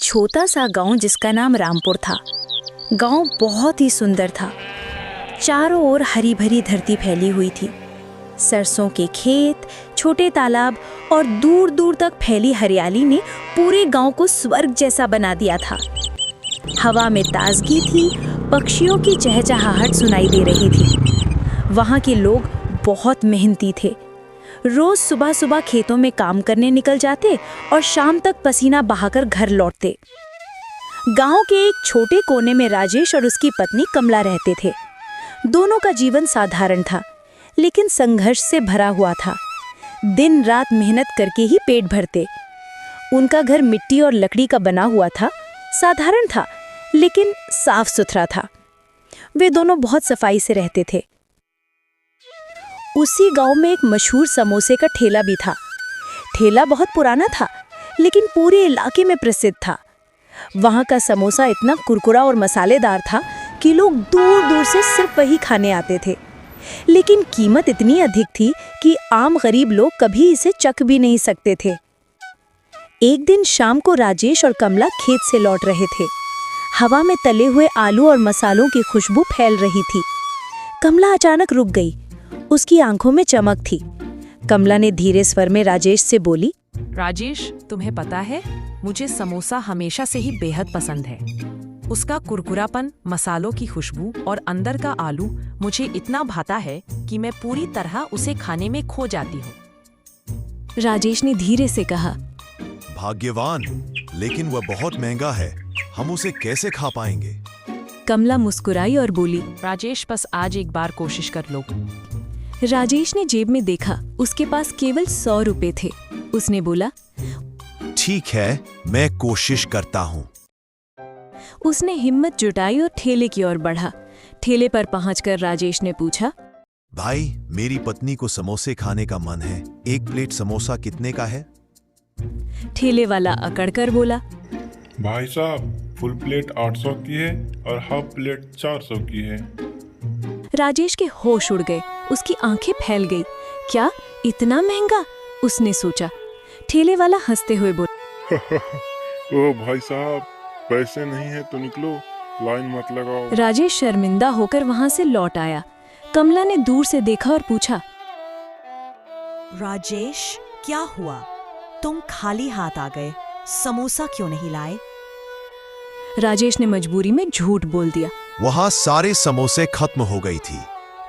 छोटा सा गांव जिसका नाम रामपुर था। गांव बहुत ही सुंदर था। चारों ओर हरी भरी धरती फैली हुई थी। सरसों के खेत, छोटे तालाब और दूर दूर तक फैली हरियाली ने पूरे गांव को स्वर्ग जैसा बना दिया था। हवा में ताजगी थी, पक्षियों की चहचहाहट सुनाई दे रही थी। वहाँ के लोग बहुत मेहनती थे। रोज सुबह सुबह खेतों में काम करने निकल जाते और शाम तक पसीना बहाकर घर लौटते। गांव के एक छोटे कोने में राजेश और उसकी पत्नी कमला रहते थे। दोनों का जीवन साधारण था, लेकिन संघर्ष से भरा हुआ था। दिन रात मेहनत करके ही पेट भरते। उनका घर मिट्टी और लकड़ी का बना हुआ था, साधारण था लेकिन साफ सुथरा था। वे दोनों बहुत सफाई से रहते थे। उसी गांव में एक मशहूर समोसे का ठेला भी था। ठेला बहुत पुराना था, लेकिन पूरे इलाके में प्रसिद्ध था। वहां का समोसा इतना कुरकुरा और मसालेदार था कि लोग दूर दूर से सिर्फ वही खाने आते थे। लेकिन कीमत इतनी अधिक थी कि आम गरीब लोग कभी इसे चख भी नहीं सकते थे। एक दिन शाम को राजेश और कमला खेत से लौट रहे थे। हवा में तले हुए आलू और मसालों की खुशबू फैल रही थी। कमला अचानक रुक गई। उसकी आंखों में चमक थी। कमला ने धीरे स्वर में राजेश से बोली, राजेश, तुम्हें पता है, मुझे समोसा हमेशा से ही बेहद पसंद है। उसका कुरकुरापन, मसालों की खुशबू और अंदर का आलू मुझे इतना भाता है कि मैं पूरी तरह उसे खाने में खो जाती हूँ। राजेश ने धीरे से कहा, भाग्यवान, लेकिन वह बहुत महंगा है। हम उसे कैसे खा पाएंगे? कमला मुस्कुराई और बोली, राजेश, बस आज एक बार कोशिश कर लो। राजेश ने जेब में देखा, उसके पास केवल 100 रुपए थे। उसने बोला, ठीक है, मैं कोशिश करता हूँ। उसने हिम्मत जुटाई और ठेले की ओर बढ़ा। ठेले पर पहुंचकर राजेश ने पूछा, भाई, मेरी पत्नी को समोसे खाने का मन है। एक प्लेट समोसा कितने का है? ठेले वाला अकड़कर बोला, भाई साहब, फुल प्लेट 800 की है और हाफ प्लेट 400 की है। राजेश के होश उड़ गए। उसकी आंखें फैल गई। क्या इतना महंगा? उसने सोचा। ठेले वाला हंसते हुए बोला, ओ भाई साहब, पैसे नहीं है तो निकलो, लाइन मत लगाओ। राजेश शर्मिंदा होकर वहां से लौट आया। कमला ने दूर से देखा और पूछा, राजेश, क्या हुआ? तुम खाली हाथ आ गए, समोसा क्यों नहीं लाए? राजेश ने मजबूरी में झूठ बोल दिया। वहाँ सारे समोसे खत्म हो गई थी।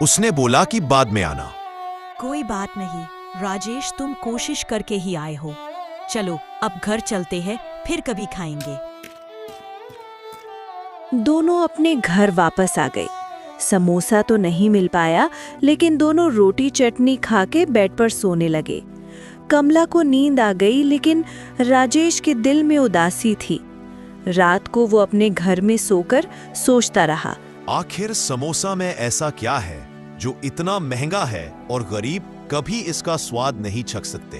उसने बोला कि बाद में आना। कोई बात नहीं राजेश, तुम कोशिश करके ही आए हो। चलो अब घर चलते हैं, फिर कभी खाएंगे। दोनों अपने घर वापस आ गए। समोसा तो नहीं मिल पाया, लेकिन दोनों रोटी चटनी खा के बेड पर सोने लगे। कमला को नींद आ गई, लेकिन राजेश के दिल में उदासी थी। रात को वो अपने घर में सोकर सोचता रहा, आखिर समोसा में ऐसा क्या है जो इतना महंगा है और गरीब कभी इसका स्वाद नहीं चख सकते।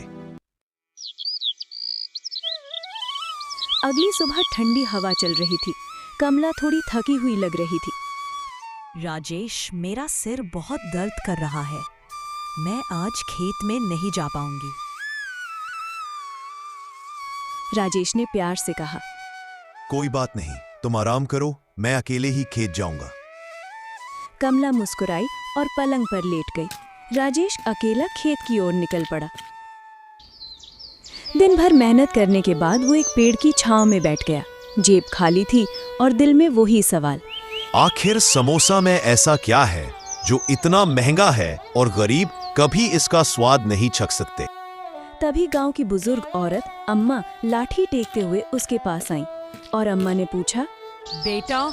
अगली सुबह ठंडी हवा चल रही थी। कमला थोड़ी थकी हुई लग रही थी। राजेश, मेरा सिर बहुत दर्द कर रहा है। मैं आज खेत में नहीं जा पाऊंगी। राजेश ने प्यार से कहा, कोई बात नहीं, तुम आराम करो, मैं अकेले ही खेत जाऊंगा। कमला मुस्कुराई और पलंग पर लेट गई। राजेश अकेला खेत की ओर निकल पड़ा। दिन भर मेहनत करने के बाद वो एक पेड़ की छांव में बैठ गया। जेब खाली थी और दिल में वही सवाल, आखिर समोसा में ऐसा क्या है जो इतना महंगा है और गरीब कभी इसका स्वाद नहीं चख सकते। तभी गांव की बुजुर्ग औरत अम्मा लाठी टेकते हुए उसके पास आई और अम्मा ने पूछा, बेटा,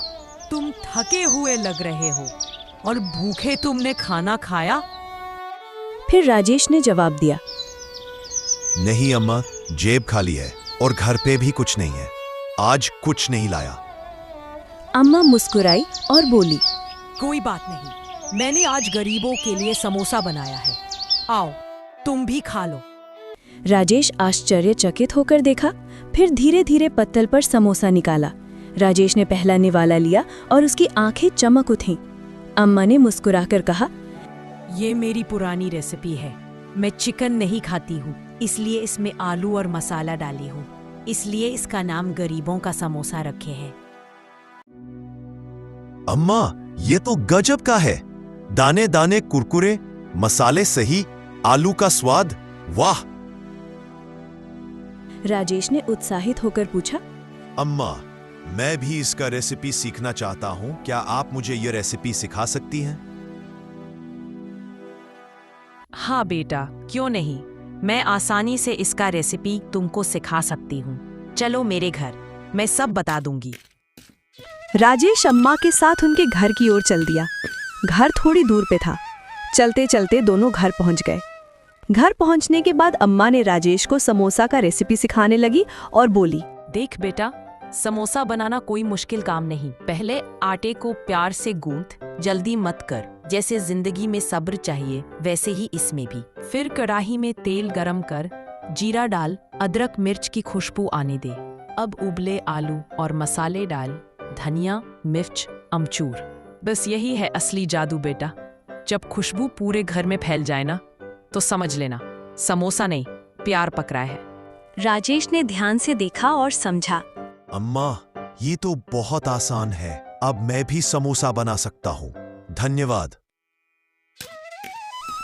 तुम थके हुए लग रहे हो और भूखे तुमने खाना खाया? फिर राजेश ने जवाब दिया, नहीं अम्मा, जेब खाली है और घर पे भी कुछ नहीं है। आज कुछ नहीं लाया। अम्मा मुस्कुराई और बोली, कोई बात नहीं, मैंने आज गरीबों के लिए समोसा बनाया है। आओ, तुम भी खा लो। राजेश आश्चर्यचकित होकर देखा, फिर धीरे धीरे पत्तल पर समोसा निकाला। राजेश ने पहला निवाला लिया और उसकी आंखें चमक उठीं। अम्मा ने मुस्कुराकर कहा, ये मेरी पुरानी रेसिपी है। मैं चिकन नहीं खाती हूँ, इसलिए इसमें आलू और मसाला डाली हूँ। इसलिए इसका नाम गरीबों का समोसा रखे है। अम्मा, ये तो गजब का है। दाने दाने कुरकुरे, मसाले सही, आलू का स्वाद, वाह। राजेश ने उत्साहित होकर पूछा, अम्मा, मैं भी इसका रेसिपी सीखना चाहता हूं। क्या आप मुझे यह रेसिपी सिखा सकती हैं? हाँ बेटा, क्यों नहीं। मैं आसानी से इसका रेसिपी तुमको सिखा सकती हूँ। चलो मेरे घर, मैं सब बता दूंगी। राजेश अम्मा के साथ उनके घर की ओर चल दिया। घर थोड़ी दूर पे था। चलते चलते दोनों घर पहुंच गए। घर पहुंचने के बाद अम्मा ने राजेश को समोसा का रेसिपी सिखाने लगी और बोली, देख बेटा, समोसा बनाना कोई मुश्किल काम नहीं। पहले आटे को प्यार से गूंथ, जल्दी मत कर। जैसे जिंदगी में सब्र चाहिए, वैसे ही इसमें भी। फिर कढ़ाई में तेल गरम कर, जीरा डाल, अदरक मिर्च की खुशबू आने दे। अब उबले आलू और मसाले डाल, धनिया, मिर्च, अमचूर। बस यही है असली जादू बेटा। जब खुशबू पूरे घर में फैल जाए ना, तो समझ लेना समोसा नहीं, प्यार पक रहा है। राजेश ने ध्यान से देखा और समझा। अम्मा, ये तो बहुत आसान है। अब मैं भी समोसा बना सकता हूँ। धन्यवाद।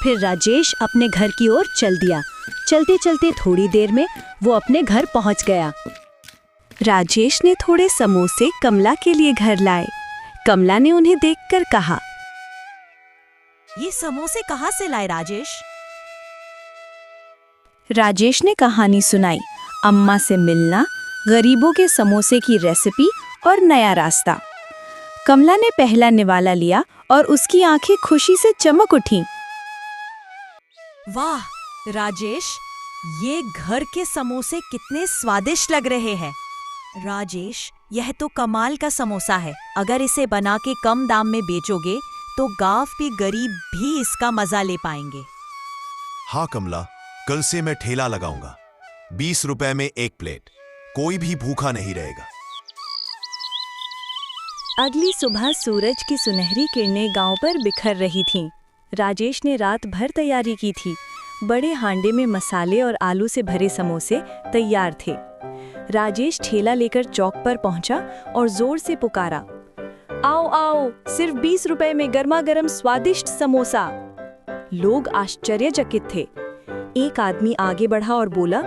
फिर राजेश अपने घर की ओर चल दिया। चलते चलते थोड़ी देर में वो अपने घर पहुंच गया। राजेश ने थोड़े समोसे कमला के लिए घर लाए। कमला ने उन्हें देखकर कहा, ये समोसे कहाँ से लाए राजेश? राजेश ने कहानी सुनाई, अम्मा से मिलना, गरीबों के समोसे की रेसिपी और नया रास्ता। कमला ने पहला निवाला लिया और उसकी आंखें खुशी से चमक उठीं। वाह राजेश, ये घर के समोसे कितने स्वादिष्ट लग रहे हैं। राजेश, यह तो कमाल का समोसा है। अगर इसे बना के कम दाम में बेचोगे तो गांव के गरीब भी इसका मजा ले पाएंगे। हाँ कमला, कल से मैं ठेला लगाऊंगा। 20 रुपए में एक प्लेट। कोई भी भूखा नहीं रहेगा। अगली सुबह सूरज की सुनहरी किरणें गांव पर बिखर रही थीं। राजेश ने रात भर तैयारी की थी। बड़े हांडे में मसाले और आलू से भरे समोसे तैयार थे। राजेश ठेला लेकर चौक पर पहुंचा और जोर से पुकारा, आओ आओ, सिर्फ 20 रुपए में गर्मा गर्म स्वादिष्ट समोसा। लोग आश्चर्यचकित थे। एक आदमी आगे बढ़ा और बोला,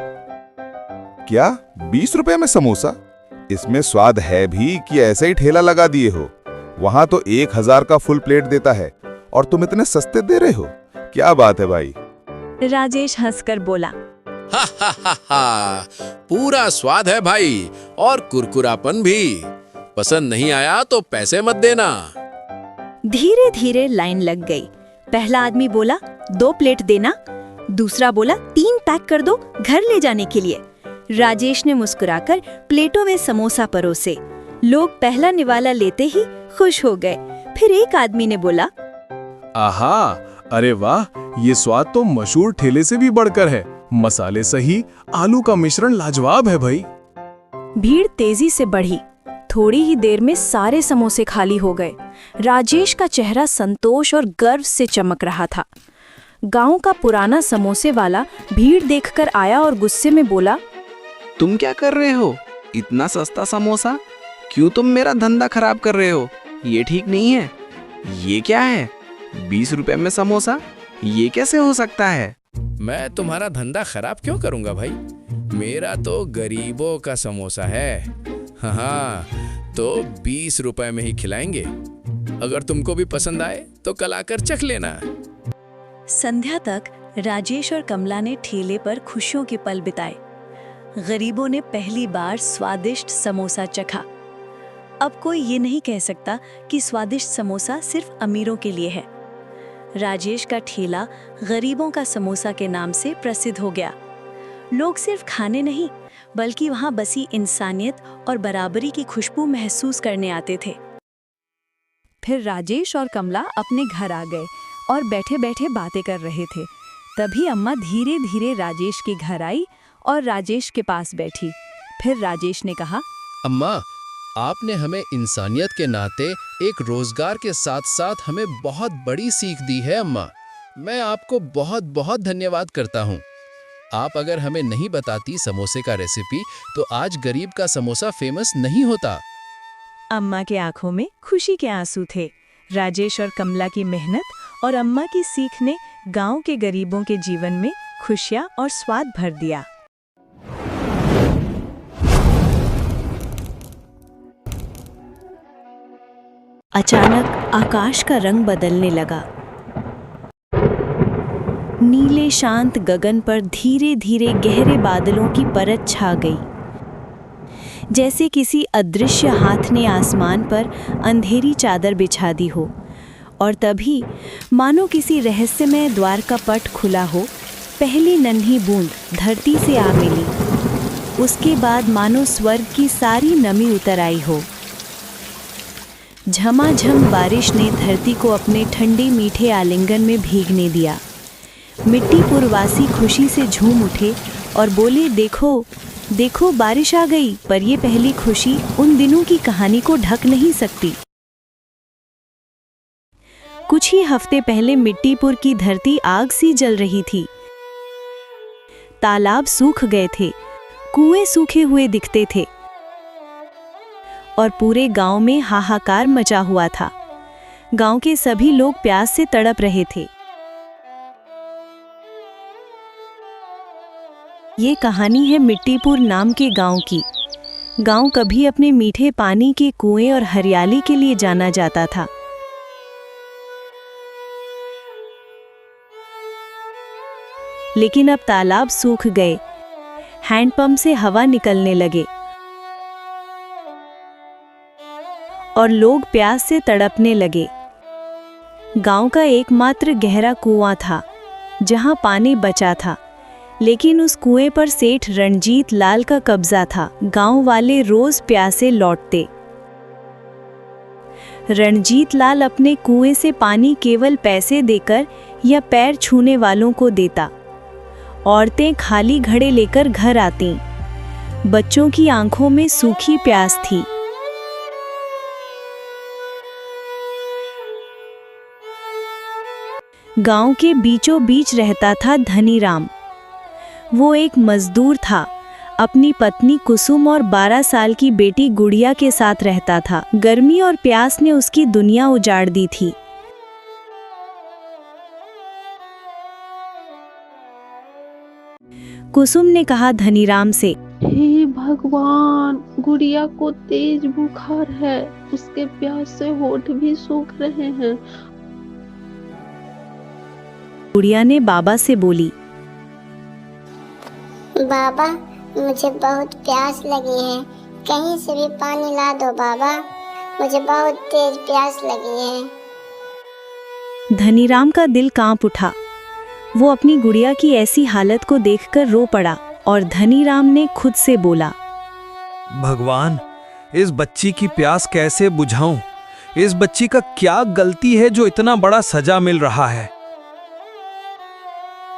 क्या 20 रुपए में समोसा? इसमें स्वाद है भी कि ऐसे ही ठेला लगा दिए हो? वहां तो 1000 का फुल प्लेट देता है और तुम इतने सस्ते दे रहे हो। क्या बात है भाई? राजेश हंसकर बोला, हा हा हा हा, पूरा स्वाद है भाई और कुरकुरापन भी। पसंद नहीं आया तो पैसे मत देना। धीरे धीरे लाइन लग गई। पहला आदमी बोला, 2 प्लेट देना। दूसरा बोला, 3 पैक कर दो घर ले जाने के लिए। राजेश ने मुस्कुराकर प्लेटों में समोसा परोसे। लोग पहला निवाला लेते ही खुश हो गए। फिर एक आदमी ने बोला, आहा, अरे वाह, ये स्वाद तो मशहूर ठेले से भी बढ़कर है। मसाले सही, आलू का मिश्रण लाजवाब है भाई। भीड़ तेजी से बढ़ी। थोड़ी ही देर में सारे समोसे खाली हो गए। राजेश का चेहरा संतोष और गर्व से चमक रहा था। गांव का पुराना समोसे वाला भीड़ देखकर आया और गुस्से में बोला, तुम क्या कर रहे हो? इतना सस्ता समोसा? क्यों तुम मेरा धंधा खराब कर रहे हो? ये ठीक नहीं है। ये क्या है? 20 रुपए में समोसा? ये कैसे हो सकता है? मैं तुम्हारा धंधा खराब क्यों करूंगा भाई? मेरा तो गरीबों का समोसा है। हाँ, तो 20 रुपए में ही खिलाएंगे। अगर तुमको भी पसंद आए तो कल आकर चख लेना। संध्या तक राजेश और कमला ने ठेले पर खुशियों के पल बिताए। गरीबों ने पहली बार स्वादिष्ट समोसा चखा। अब कोई ये नहीं कह सकता कि स्वादिष्ट समोसा सिर्फ अमीरों के लिए है। राजेश का ठेला गरीबों का समोसा के नाम से प्रसिद्ध हो गया। लोग सिर्फ खाने नहीं, बल्कि वहां बसी इंसानियत और बराबरी की खुशबू महसूस करने आते थे। फिर राजेश और कमला अपने घर आ गए और बैठे बैठे बातें कर रहे थे। तभी अम्मा धीरे धीरे राजेश के घर आई और राजेश के पास बैठी। फिर राजेश ने कहा, अम्मा, आपने हमें इंसानियत के नाते एक रोजगार के साथ साथ हमें बहुत बड़ी सीख दी है। अम्मा, मैं आपको बहुत बहुत धन्यवाद करता हूँ। आप अगर हमें नहीं बताती समोसे का रेसिपी तो आज गरीब का समोसा फेमस नहीं होता। अम्मा के आंखों में खुशी के आंसू थे। राजेश और कमला की मेहनत और अम्मा की सीख ने गांव के गरीबों के जीवन में खुशियां और स्वाद भर दिया। अचानक आकाश का रंग बदलने लगा। नीले शांत गगन पर धीरे धीरे गहरे बादलों की परत छा गई, जैसे किसी अदृश्य हाथ ने आसमान पर अंधेरी चादर बिछा दी हो। और तभी मानो किसी रहस्यमय द्वार का पट खुला हो, पहली नन्ही बूंद धरती से आ मिली। उसके बाद मानो स्वर्ग की सारी नमी उतर आई हो। झमाझम बारिश ने धरती को अपने ठंडे मीठे आलिंगन में भीगने दिया। मिट्टीपुरवासी खुशी से झूम उठे और बोले, देखो देखो बारिश आ गई। पर ये पहली खुशी उन दिनों की कहानी को ढक नहीं सकती। कुछ ही हफ्ते पहले मिट्टीपुर की धरती आग सी जल रही थी। तालाब सूख गए थे, कुएं सूखे हुए दिखते थे और पूरे गांव में हाहाकार मचा हुआ था। गांव के सभी लोग प्यास से तड़प रहे थे। ये कहानी है मिट्टीपुर नाम के गांव की। गांव कभी अपने मीठे पानी के कुएं और हरियाली के लिए जाना जाता था। लेकिन अब तालाब सूख गए, हैंडपंप से हवा निकलने लगे और लोग प्यास से तड़पने लगे। गांव का एकमात्र गहरा कुआं था जहां पानी बचा था, लेकिन उस कुएं पर सेठ रणजीत लाल का कब्जा था। गांव वाले रोज प्यासे लौटते। रणजीत लाल अपने कुएं से पानी केवल पैसे देकर या पैर छूने वालों को देता। औरतें खाली घड़े लेकर घर आती। बच्चों की आंखों में सूखी प्यास थी। गांव के बीचों बीच रहता था धनीराम। वो एक मजदूर था। अपनी पत्नी कुसुम और 12 साल की बेटी गुड़िया के साथ रहता था। गर्मी और प्यास ने उसकी दुनिया उजाड़ दी थी। कुसुम ने कहा धनीराम से, हे भगवान, गुड़िया को तेज बुखार है, उसके प्यास से होठ भी सूख रहे हैं। गुड़िया ने बाबा से बोली, बाबा मुझे बहुत प्यास लगी है, कहीं से भी पानी ला दो बाबा, मुझे बहुत तेज प्यास लगी है। धनीराम का दिल कांप उठा। वो अपनी गुड़िया की ऐसी हालत को देखकर रो पड़ा और धनीराम ने खुद से बोला, भगवान, इस बच्ची की प्यास कैसे बुझाऊं? इस बच्ची का क्या गलती है जो इतना बड़ा सजा मिल रहा है?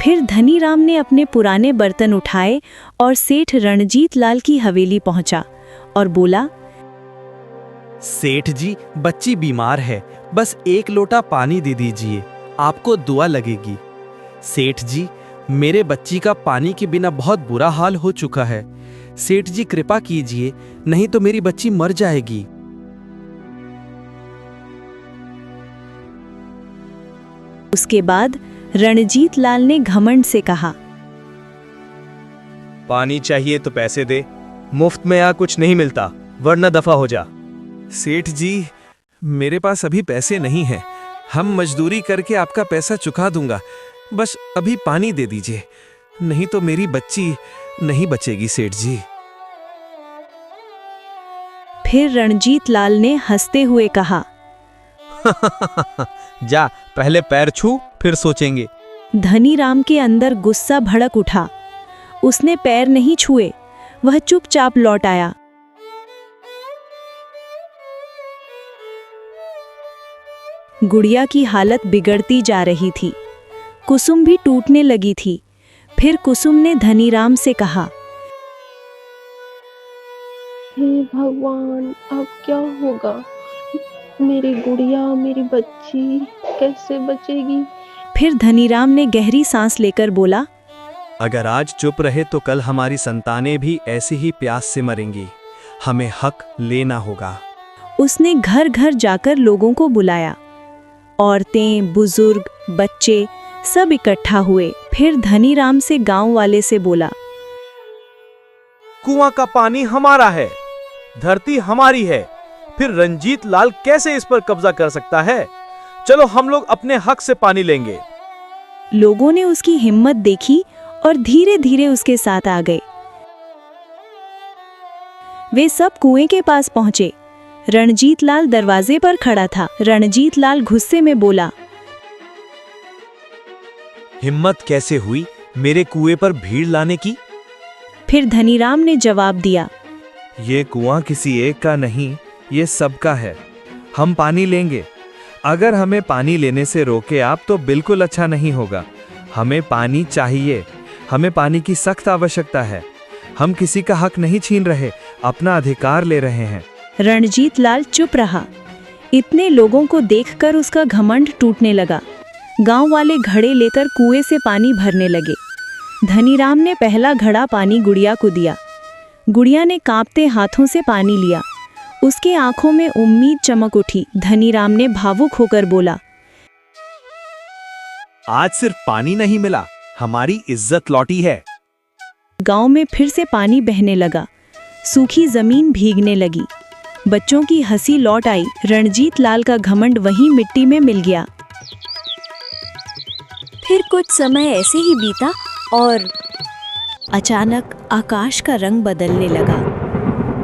फिर धनीराम ने अपने पुराने बर्तन उठाए और सेठ रणजीत लाल की हवेली पहुंचा और बोला, सेठ जी, बच्ची बीमार है, बस 1 लोटा पानी दे दीजिए, आपको दुआ लगेगी। सेठ जी, मेरे बच्ची का पानी के बिना बहुत बुरा हाल हो चुका है। सेठ जी कृपा कीजिए, नहीं तो मेरी बच्ची मर जाएगी। उसके बाद रणजीत लाल ने घमंड से कहा, पानी चाहिए तो पैसे दे, मुफ्त में यहाँ कुछ नहीं मिलता, वरना दफा हो जा। सेठ जी, मेरे पास अभी पैसे नहीं हैं, हम मजदूरी करके आपका पैसा चुका दूंगा, बस अभी पानी दे दीजिए, नहीं तो मेरी बच्ची नहीं बचेगी सेठ जी। फिर रणजीत लाल ने हंसते हुए कहा, जा, पहले पैर छू फिर सोचेंगे। धनीराम के अंदर गुस्सा भड़क उठा। उसने पैर नहीं छुए, वह चुपचाप लौट आया। गुड़िया की हालत बिगड़ती जा रही थी। कुसुम भी टूटने लगी थी। फिर कुसुम ने धनीराम से कहा, हे भगवान, अब क्या होगा? मेरी गुड़िया, मेरी बच्ची कैसे बचेगी? फिर धनीराम ने गहरी सांस लेकर बोला, अगर आज चुप रहे तो कल हमारी संतानें भी ऐसी ही प्यास से मरेंगी। हमें हक लेना होगा। उसने घर घर जाकर लोगों को बुलाया। औरतें, बुजुर्ग, बच्चे सब इकट्ठा हुए। फिर धनीराम से गांव वाले से बोला, कुआं का पानी हमारा है, धरती हमारी है, फिर रंजीत लाल कैसे इस पर कब्जा कर सकता है? चलो हम लोग अपने हक से पानी लेंगे। लोगों ने उसकी हिम्मत देखी और धीरे धीरे उसके साथ आ गए। वे सब कुएं के पास पहुंचे। रणजीत लाल दरवाजे पर खड़ा था। रणजीत लाल गुस्से में बोला, हिम्मत कैसे हुई मेरे कुएं पर भीड़ लाने की? फिर धनीराम ने जवाब दिया, ये कुआं किसी एक का नहीं, ये सबका है। हम पानी लेंगे। अगर हमें पानी लेने से रोके आप तो बिल्कुल अच्छा नहीं होगा। हमें पानी चाहिए। हमें पानी की सख्त आवश्यकता है। हम किसी का हक नहीं छीन रहे, अपना अधिकार ले रहे हैं। रणजीत लाल चुप रहा। इतने लोगों को देखकर उसका घमंड टूटने लगा। गांव वाले घड़े लेकर कुएं से पानी भरने लगे। धनीराम ने पहला घड़ा पानी गुड़िया को दिया। गुड़िया ने कांपते हाथों से पानी लिया। उसके आंखों में उम्मीद चमक उठी। धनीराम ने भावुक होकर बोला, आज सिर्फ पानी नहीं मिला, हमारी इज्जत लौटी है। गांव में फिर से पानी बहने लगा। सूखी जमीन भीगने लगी। बच्चों की हंसी लौट आई। रणजीत लाल का घमंड वहीं मिट्टी में मिल गया। फिर कुछ समय ऐसे ही बीता और अचानक आकाश का रंग बदलने लगा।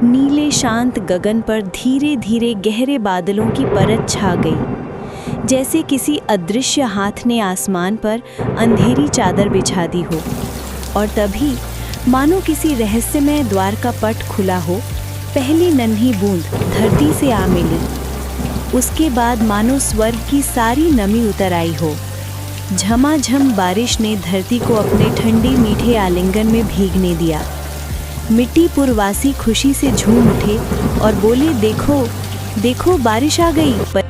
नीले शांत गगन पर धीरे धीरे गहरे बादलों की परत छा गई, जैसे किसी अदृश्य हाथ ने आसमान पर अंधेरी चादर बिछा दी हो। और तभी मानो किसी रहस्यमय द्वार का पट खुला हो। पहली नन्ही बूंद धरती से आ मिली। उसके बाद मानो स्वर्ग की सारी नमी उतर आई हो। झमाझम बारिश ने धरती को अपने ठंडे मीठे आलिंगन में भीगने दिया। मिट्टी पुरवासी खुशी से झूम उठे और बोले, देखो देखो बारिश आ गई। पर